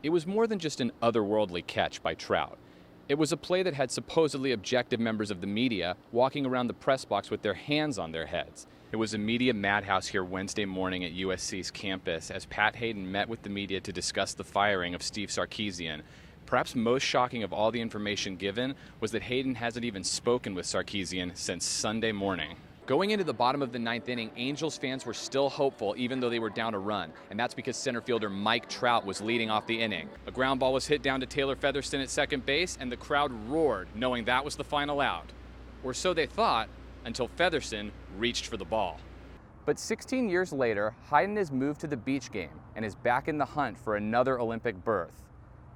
It was more than just an otherworldly catch by Trout. It was a play that had supposedly objective members of the media walking around the press box with their hands on their heads. It was a media madhouse here Wednesday morning at USC's campus as Pat Haden met with the media to discuss the firing of Steve Sarkisian. Perhaps most shocking of all the information given was that Haden hasn't even spoken with Sarkisian since Sunday morning. Going into the bottom of the ninth inning, Angels fans were still hopeful even though they were down a run, and that's because center fielder Mike Trout was leading off the inning. A ground ball was hit down to Taylor Featherston at second base, and the crowd roared, knowing that was the final out. Or so they thought, until Featherston reached for the ball. But 16 years later, Haden has moved to the beach game and is back in the hunt for another Olympic berth.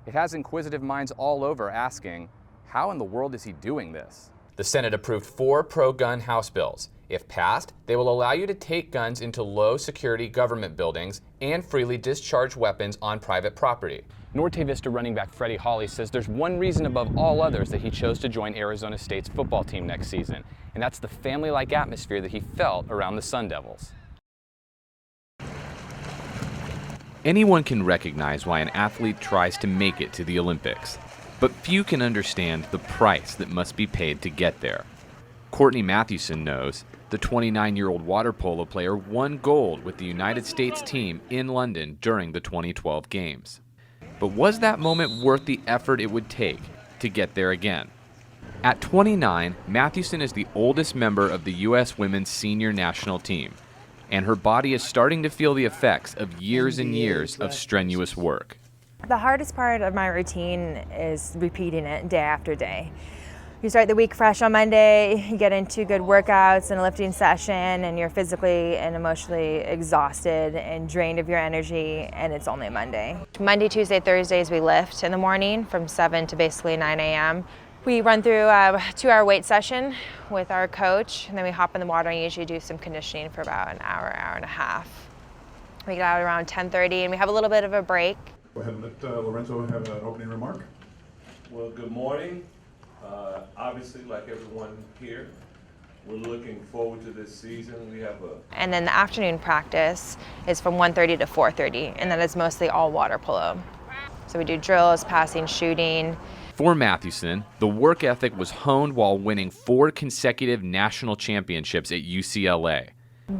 It has inquisitive minds all over asking, how in the world is he doing this? The Senate approved 4 pro-gun House bills. If passed, they will allow you to take guns into low-security government buildings and freely discharge weapons on private property. Norte Vista running back Freddie Hawley says there's one reason above all others that he chose to join Arizona State's football team next season, and that's the family-like atmosphere that he felt around the Sun Devils. Anyone can recognize why an athlete tries to make it to the Olympics, but few can understand the price that must be paid to get there. Courtney Mathewson knows. The 29-year-old water polo player won gold with the United States team in London during the 2012 Games. But was that moment worth the effort it would take to get there again? At 29, Mathewson is the oldest member of the U.S. women's senior national team, and her body is starting to feel the effects of years and years of strenuous work. The hardest part of my routine is repeating it day after day. You start the week fresh on Monday, you get into good workouts and a lifting session, and you're physically and emotionally exhausted and drained of your energy, and it's only Monday. Monday, Tuesday, Thursdays we lift in the morning from 7 to basically 9 a.m. We run through a 2-hour weight session with our coach, and then we hop in the water and usually do some conditioning for about an hour, hour and a half. We get out around 10:30 and we have a little bit of a break. Go ahead and let Lorenzo have an opening remark. Well, good morning. Obviously, like everyone here, we're looking forward to this season. And then the afternoon practice is from 1:30 to 4:30, and that is mostly all water polo. So we do drills, passing, shooting. For Mathewson, the work ethic was honed while winning 4 consecutive national championships at UCLA.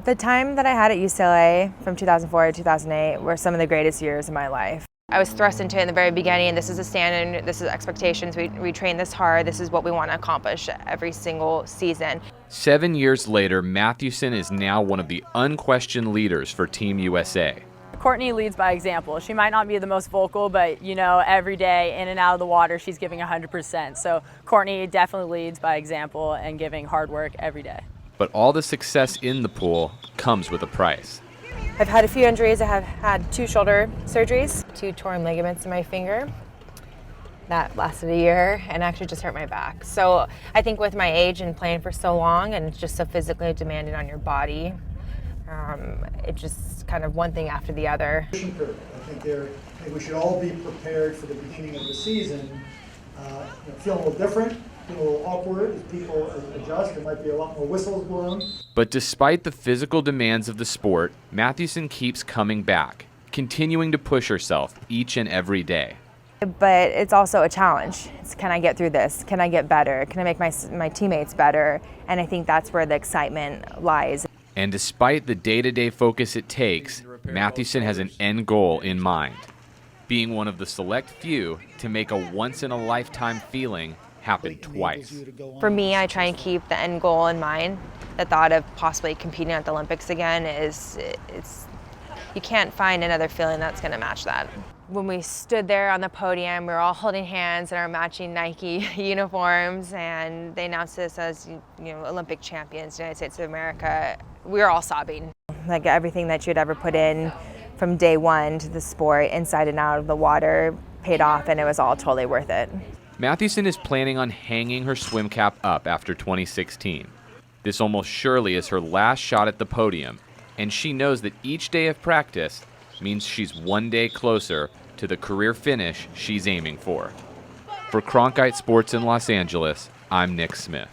The time that I had at UCLA from 2004 to 2008 were some of the greatest years of my life. I was thrust into it in the very beginning. This is the standard, this is expectations. We train this hard. This is what we want to accomplish every single season. 7 years later, Mathewson is now one of the unquestioned leaders for Team USA. Courtney leads by example. She might not be the most vocal, but you know, every day in and out of the water, she's giving 100%. So Courtney definitely leads by example and giving hard work every day. But all the success in the pool comes with a price. I've had a few injuries. I have had 2 shoulder surgeries, 2 torn ligaments in my finger. That lasted a year and actually just hurt my back. So I think with my age and playing for so long and it's just so physically demanding on your body, it just kind of one thing after the other. I think we should all be prepared for the beginning of the season. Feeling a little different, feeling a little awkward as people adjust. There might be a lot more whistles blown. But despite the physical demands of the sport, Mathewson keeps coming back, continuing to push herself each and every day. But it's also a challenge. Can I get through this? Can I get better? Can I make my teammates better? And I think that's where the excitement lies. And despite the day-to-day focus it takes, Mathewson has an end goal in mind, being one of the select few to make a once-in-a-lifetime feeling happen twice. For me, I try and keep the end goal in mind. The thought of possibly competing at the Olympics again you can't find another feeling that's going to match that. When we stood there on the podium, we were all holding hands in our matching Nike uniforms, and they announced us as Olympic champions, United States of America. We were all sobbing. Like everything that you'd ever put in from day one to the sport, inside and out of the water, paid off, and it was all totally worth it. Mathewson is planning on hanging her swim cap up after 2016. This almost surely is her last shot at the podium, and she knows that each day of practice means she's one day closer to the career finish she's aiming for. For Cronkite Sports in Los Angeles, I'm Nick Smith.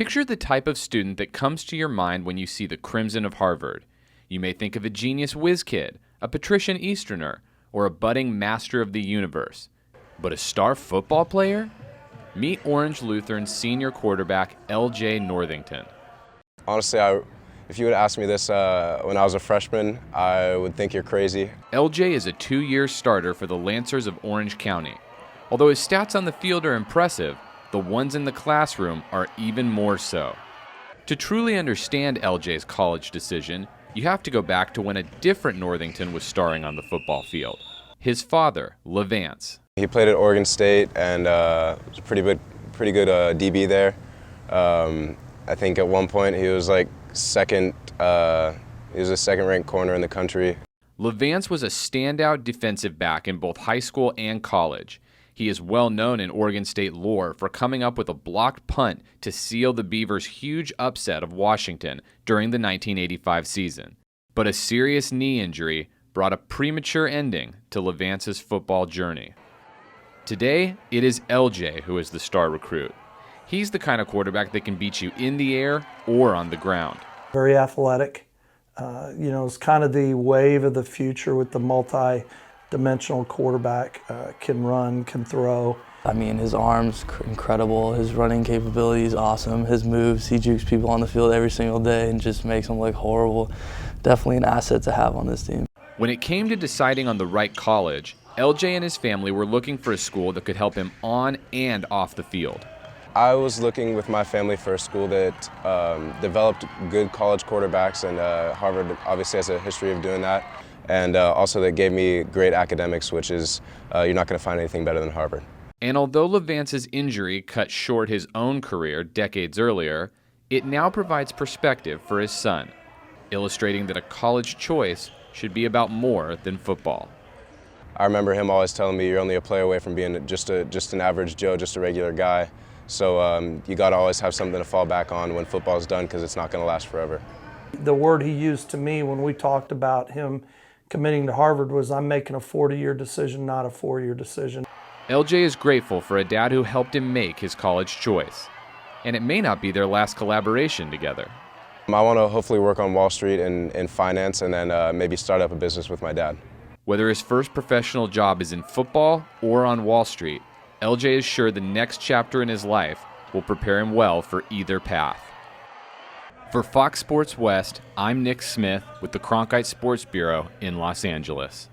Picture the type of student that comes to your mind when you see the Crimson of Harvard. You may think of a genius whiz kid, a patrician Easterner, or a budding master of the universe. But a star football player? Meet Orange Lutheran senior quarterback L.J. Northington. Honestly, if you would ask me this when I was a freshman, I would think you're crazy. L.J. is a 2-year starter for the Lancers of Orange County. Although his stats on the field are impressive, the ones in the classroom are even more so. To truly understand L.J.'s college decision, you have to go back to when a different Northington was starring on the football field. His father, LaVance. He played at Oregon State and was a pretty good DB there. I think at one point he was like second. He was a second-ranked corner in the country. LaVance was a standout defensive back in both high school and college. He is well known in Oregon State lore for coming up with a blocked punt to seal the Beavers' huge upset of Washington during the 1985 season. But a serious knee injury brought a premature ending to LaVance's football journey. Today, it is LJ who is the star recruit. He's the kind of quarterback that can beat you in the air or on the ground. Very athletic. It's kind of the wave of the future with the multi-dimensional quarterback. Can run, can throw. I mean, his arm's incredible. His running capability is awesome. His moves, he jukes people on the field every single day and just makes them look horrible. Definitely an asset to have on this team. When it came to deciding on the right college, LJ and his family were looking for a school that could help him on and off the field. I was looking with my family for a school that developed good college quarterbacks, and Harvard obviously has a history of doing that, and also that gave me great academics, which is you're not going to find anything better than Harvard. And although LaVance's injury cut short his own career decades earlier, it now provides perspective for his son, illustrating that a college choice should be about more than football. I remember him always telling me you're only a player away from being just an average Joe, just a regular guy. So you got to always have something to fall back on when football's done, because it's not going to last forever. The word he used to me when we talked about him committing to Harvard was, I'm making a 40-year decision, not a 4-year decision. LJ is grateful for a dad who helped him make his college choice. And it may not be their last collaboration together. I want to hopefully work on Wall Street in finance, and then maybe start up a business with my dad. Whether his first professional job is in football or on Wall Street, LJ is sure the next chapter in his life will prepare him well for either path. For Fox Sports West, I'm Nick Smith with the Cronkite Sports Bureau in Los Angeles.